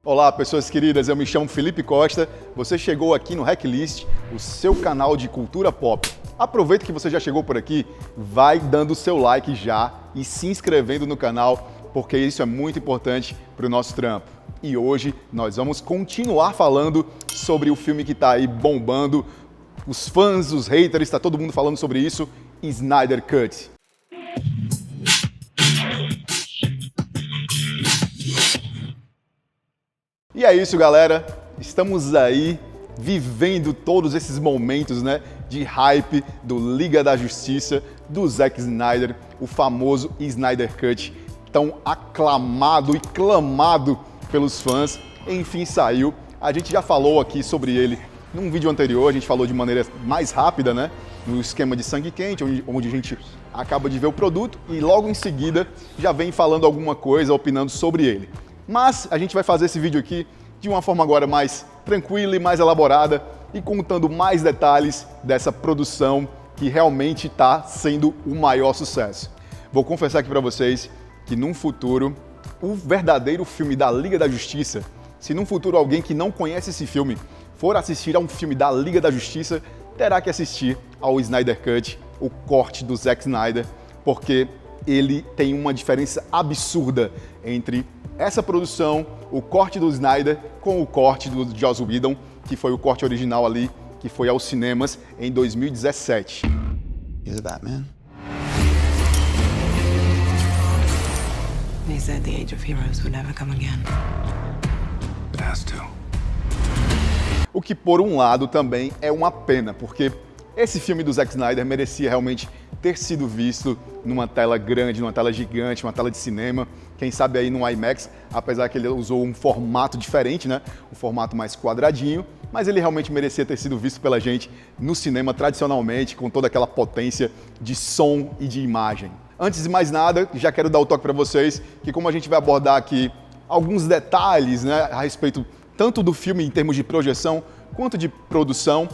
Olá, pessoas queridas, eu me chamo Felipe Costa, você chegou aqui no Hacklist, o seu canal de cultura pop. Aproveita que você já chegou por aqui, vai dando o seu like já e se inscrevendo no canal, porque isso é muito importante para o nosso trampo. E hoje nós vamos continuar falando sobre o filme que está aí bombando, os fãs, os haters, está todo mundo falando sobre isso, Snyder Cut. E é isso, galera. Estamos aí vivendo todos esses momentos, né, de hype do Liga da Justiça, do Zack Snyder, o famoso Snyder Cut, tão aclamado e clamado pelos fãs. Enfim, saiu. A gente já falou aqui sobre ele num vídeo anterior, a gente falou de maneira mais rápida, né, no esquema de sangue quente, onde a gente acaba de ver o produto e logo em seguida já vem falando alguma coisa, opinando sobre ele. Mas a gente vai fazer esse vídeo aqui de uma forma agora mais tranquila e mais elaborada e contando mais detalhes dessa produção que realmente está sendo o maior sucesso. Vou confessar aqui para vocês que num futuro, o verdadeiro filme da Liga da Justiça, se num futuro alguém que não conhece esse filme for assistir a um filme da Liga da Justiça, terá que assistir ao Snyder Cut, o corte do Zack Snyder, porque ele tem uma diferença absurda entre essa produção, o corte do Snyder, com o corte do Joss Whedon, que foi o corte original ali, que foi aos cinemas em 2017. You're the Batman? They said the age of heroes would never come again. It has to. O que, por um lado, também é uma pena, porque esse filme do Zack Snyder merecia realmente ter sido visto numa tela grande, numa tela gigante, uma tela de cinema, quem sabe aí no IMAX, apesar que ele usou um formato diferente, né? Um formato mais quadradinho, mas ele realmente merecia ter sido visto pela gente no cinema tradicionalmente, com toda aquela potência de som e de imagem. Antes de mais nada, já quero dar o toque para vocês, que como a gente vai abordar aqui alguns detalhes, né, a respeito tanto do filme em termos de projeção, quanto de produção,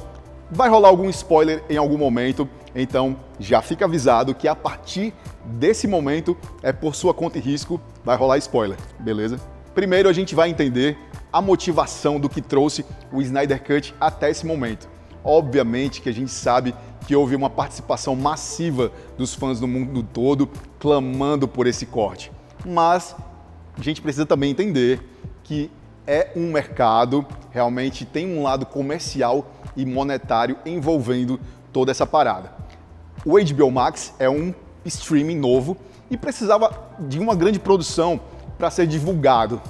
vai rolar algum spoiler em algum momento, então já fica avisado que a partir desse momento é por sua conta e risco, vai rolar spoiler, beleza? Primeiro a gente vai entender a motivação do que trouxe o Snyder Cut até esse momento. Obviamente que a gente sabe que houve uma participação massiva dos fãs do mundo todo clamando por esse corte, mas a gente precisa também entender que é um mercado, realmente tem um lado comercial e monetário envolvendo toda essa parada. O HBO Max é um streaming novo e precisava de uma grande produção para ser divulgado.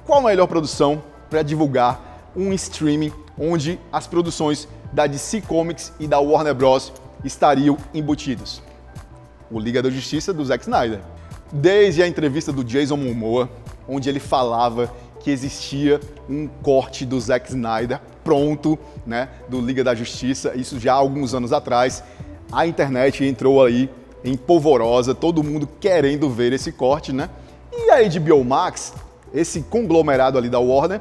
Qual a melhor produção para divulgar um streaming onde as produções da DC Comics e da Warner Bros. Estariam embutidos? O Liga da Justiça do Zack Snyder. Desde a entrevista do Jason Momoa, onde ele falava que existia um corte do Zack Snyder pronto, né, do Liga da Justiça, isso já há alguns anos atrás. A internet entrou aí em polvorosa, todo mundo querendo ver esse corte, né? E a HBO Max, esse conglomerado ali da Warner,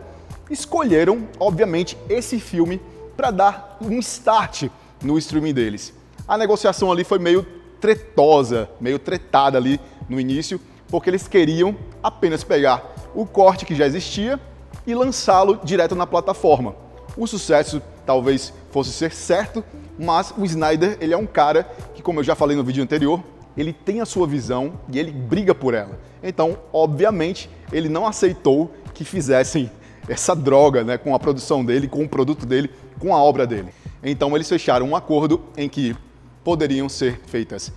escolheram, obviamente, esse filme para dar um start no streaming deles. A negociação ali foi meio tretosa, meio tretada ali no início, porque eles queriam apenas pegar o corte que já existia e lançá-lo direto na plataforma. O sucesso talvez fosse ser certo, mas o Snyder, ele é um cara que, como eu já falei no vídeo anterior, ele tem a sua visão e ele briga por ela. Então, obviamente, ele não aceitou que fizessem essa droga, né, com a produção dele, com o produto dele, com a obra dele. Então, eles fecharam um acordo em que poderiam ser feitas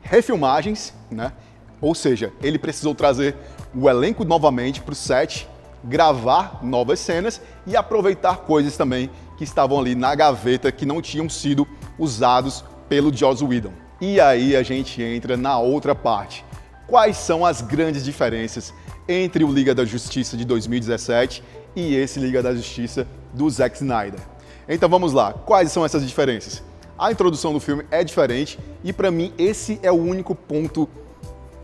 refilmagens, né? Ou seja, ele precisou trazer o elenco novamente para o set, gravar novas cenas e aproveitar coisas também que estavam ali na gaveta que não tinham sido usados pelo Joss Whedon. E aí a gente entra na outra parte. Quais são as grandes diferenças entre o Liga da Justiça de 2017 e esse Liga da Justiça do Zack Snyder? Então vamos lá, quais são essas diferenças? A introdução do filme é diferente e para mim esse é o único ponto,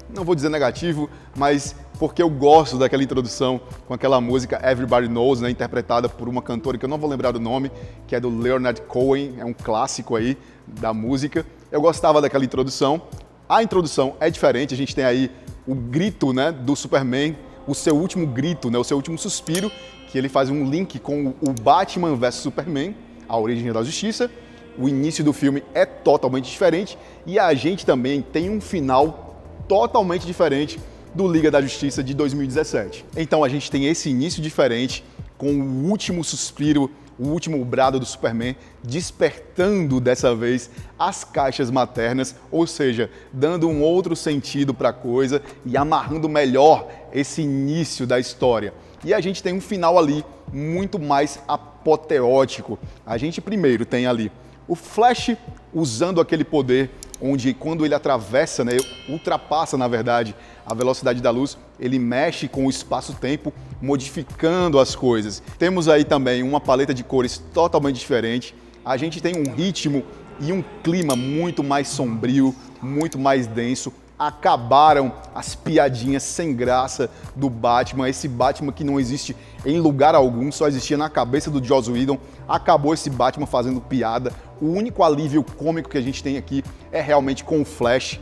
não vou dizer negativo, mas porque eu gosto daquela introdução com aquela música Everybody Knows, né, interpretada por uma cantora que eu não vou lembrar o nome, que é do Leonard Cohen, é um clássico aí da música. Eu gostava daquela introdução. A introdução é diferente, a gente tem aí o grito, né, do Superman, o seu último grito, né, o seu último suspiro, que ele faz um link com o Batman vs Superman, A Origem da Justiça. O início do filme é totalmente diferente e a gente também tem um final totalmente diferente do Liga da Justiça de 2017. Então a gente tem esse início diferente com o último suspiro, o último brado do Superman, despertando dessa vez as caixas maternas, ou seja, dando um outro sentido para a coisa e amarrando melhor esse início da história. E a gente tem um final ali muito mais apoteótico. A gente primeiro tem ali o Flash usando aquele poder onde quando ele atravessa, né, ultrapassa na verdade a velocidade da luz, ele mexe com o espaço-tempo, modificando as coisas. Temos aí também uma paleta de cores totalmente diferente. A gente tem um ritmo e um clima muito mais sombrio, muito mais denso. Acabaram as piadinhas sem graça do Batman, esse Batman que não existe em lugar algum, só existia na cabeça do Joss Whedon. Acabou esse Batman fazendo piada. O único alívio cômico que a gente tem aqui é realmente com o Flash.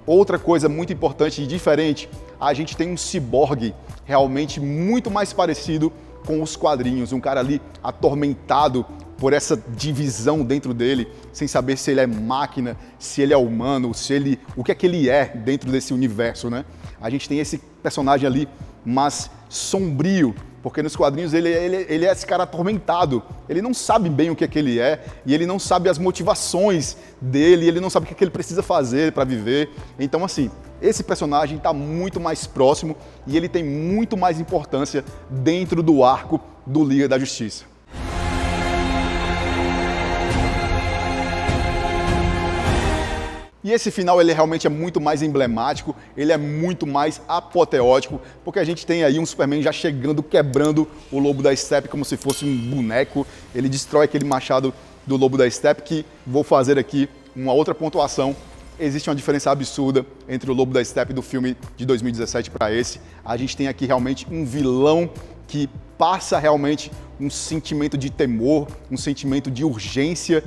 Outra coisa muito importante e diferente, a gente tem um ciborgue realmente muito mais parecido com os quadrinhos, um cara ali atormentado por essa divisão dentro dele, sem saber se ele é máquina, se ele é humano, o que é que ele é dentro desse universo, né? A gente tem esse personagem ali, mas sombrio, porque nos quadrinhos ele é esse cara atormentado, ele não sabe bem o que é que ele é, e ele não sabe as motivações dele, ele não sabe o que é que ele precisa fazer para viver. Então, assim, esse personagem está muito mais próximo e ele tem muito mais importância dentro do arco do Liga da Justiça. E esse final ele realmente é muito mais emblemático, ele é muito mais apoteótico, porque a gente tem aí um Superman já chegando, quebrando o Lobo da Steppe como se fosse um boneco. Ele destrói aquele machado do Lobo da Steppe, que vou fazer aqui uma outra pontuação. Existe uma diferença absurda entre o Lobo da Steppe do filme de 2017 para esse. A gente tem aqui realmente um vilão que passa realmente um sentimento de temor, um sentimento de urgência,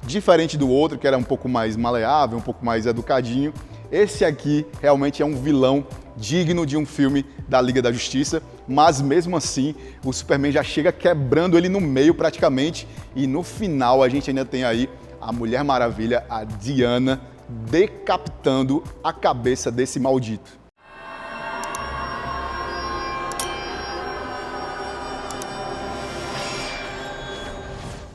diferente do outro, que era um pouco mais maleável, um pouco mais educadinho. Esse aqui realmente é um vilão digno de um filme da Liga da Justiça, mas mesmo assim o Superman já chega quebrando ele no meio praticamente, e no final a gente ainda tem aí a Mulher Maravilha, a Diana, decapitando a cabeça desse maldito.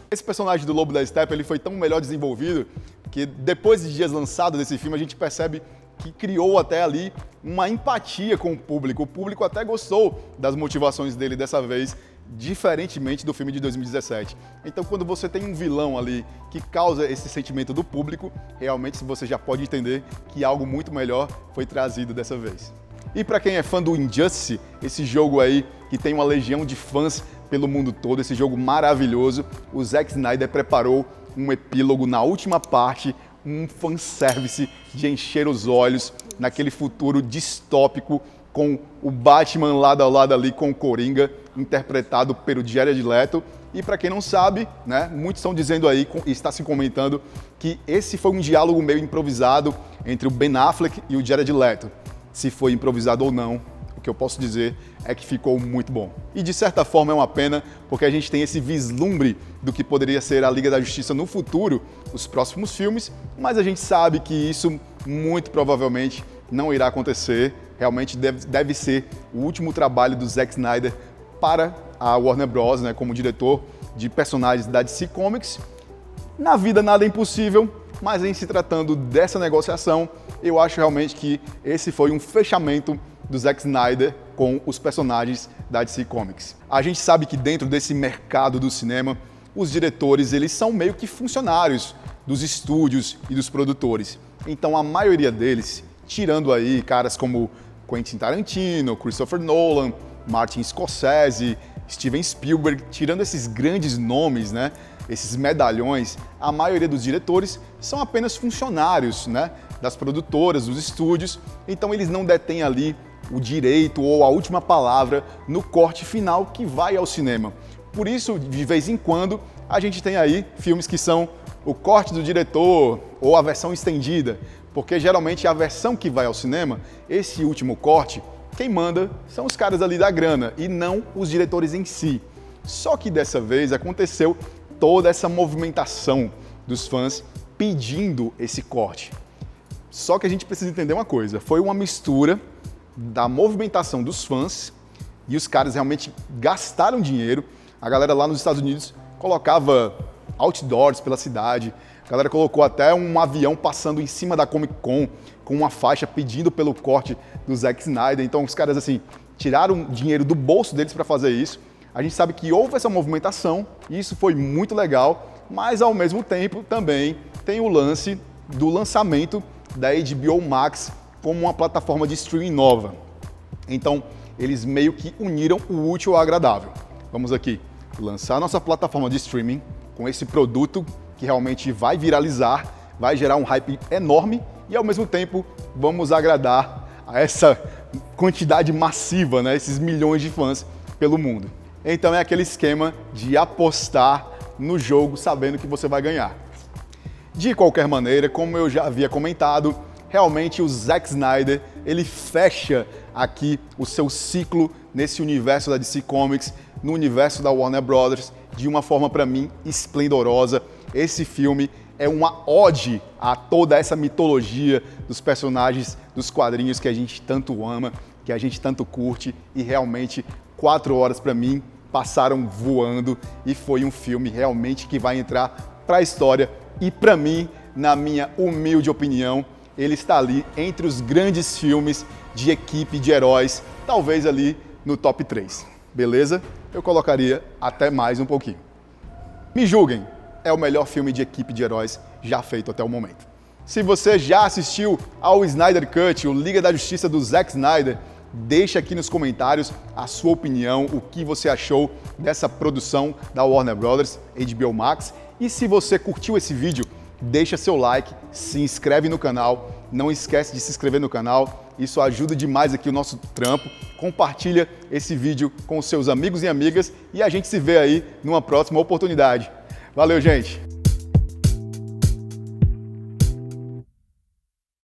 Esse personagem do Lobo da Steppe ele foi tão melhor desenvolvido que depois de dias lançados desse filme a gente percebe que criou até ali uma empatia com o público. O público até gostou das motivações dele dessa vez, diferentemente do filme de 2017. Então quando você tem um vilão ali que causa esse sentimento do público, realmente você já pode entender que algo muito melhor foi trazido dessa vez. E para quem é fã do Injustice, esse jogo aí que tem uma legião de fãs pelo mundo todo, esse jogo maravilhoso, o Zack Snyder preparou um epílogo na última parte, um fanservice de encher os olhos naquele futuro distópico com o Batman lado a lado ali com o Coringa, interpretado pelo Jared Leto. E para quem não sabe, né, muitos estão dizendo aí, e está se comentando, que esse foi um diálogo meio improvisado entre o Ben Affleck e o Jared Leto. Se foi improvisado ou não, o que eu posso dizer é que ficou muito bom. E de certa forma é uma pena, porque a gente tem esse vislumbre do que poderia ser a Liga da Justiça no futuro, os próximos filmes, mas a gente sabe que isso muito provavelmente não irá acontecer. Realmente deve ser o último trabalho do Zack Snyder para a Warner Bros., né, como diretor de personagens da DC Comics. Na vida nada é impossível, mas em se tratando dessa negociação, eu acho realmente que esse foi um fechamento do Zack Snyder com os personagens da DC Comics. A gente sabe que dentro desse mercado do cinema, os diretores eles são meio que funcionários dos estúdios e dos produtores. Então a maioria deles, tirando aí caras como Quentin Tarantino, Christopher Nolan, Martin Scorsese, Steven Spielberg, tirando esses grandes nomes, né, esses medalhões, a maioria dos diretores são apenas funcionários, né, das produtoras, dos estúdios. Então eles não detêm ali o direito ou a última palavra no corte final que vai ao cinema. Por isso, de vez em quando, a gente tem aí filmes que são o corte do diretor ou a versão estendida, porque geralmente a versão que vai ao cinema, esse último corte, quem manda são os caras ali da grana e não os diretores em si. Só que dessa vez aconteceu toda essa movimentação dos fãs pedindo esse corte. Só que a gente precisa entender uma coisa, foi uma mistura da movimentação dos fãs e os caras realmente gastaram dinheiro. A galera lá nos Estados Unidos colocava outdoors pela cidade, a galera colocou até um avião passando em cima da Comic Con com uma faixa pedindo pelo corte do Zack Snyder. Então os caras assim tiraram dinheiro do bolso deles para fazer isso. A gente sabe que houve essa movimentação e isso foi muito legal, mas ao mesmo tempo também tem o lance do lançamento da HBO Max como uma plataforma de streaming nova. Então eles meio que uniram o útil ao agradável. Vamos aqui lançar nossa plataforma de streaming com esse produto que realmente vai viralizar, vai gerar um hype enorme e ao mesmo tempo vamos agradar a essa quantidade massiva, né, esses milhões de fãs pelo mundo. Então é aquele esquema de apostar no jogo sabendo que você vai ganhar. De qualquer maneira, como eu já havia comentado, realmente o Zack Snyder, ele fecha aqui o seu ciclo nesse universo da DC Comics, no universo da Warner Brothers, de uma forma, para mim, esplendorosa. Esse filme é uma ode a toda essa mitologia dos personagens dos quadrinhos que a gente tanto ama, que a gente tanto curte, e realmente 4 horas para mim passaram voando e foi um filme realmente que vai entrar para a história e para mim, na minha humilde opinião, ele está ali entre os grandes filmes de equipe de heróis, talvez ali no top 3, beleza? Eu colocaria até mais um pouquinho. Me julguem, é o melhor filme de equipe de heróis já feito até o momento. Se você já assistiu ao Snyder Cut, o Liga da Justiça do Zack Snyder, deixa aqui nos comentários a sua opinião, o que você achou dessa produção da Warner Brothers, HBO Max. E se você curtiu esse vídeo, deixa seu like, se inscreve no canal, não esquece de se inscrever no canal, isso ajuda demais aqui o nosso trampo. Compartilha esse vídeo com seus amigos e amigas e a gente se vê aí numa próxima oportunidade. Valeu, gente!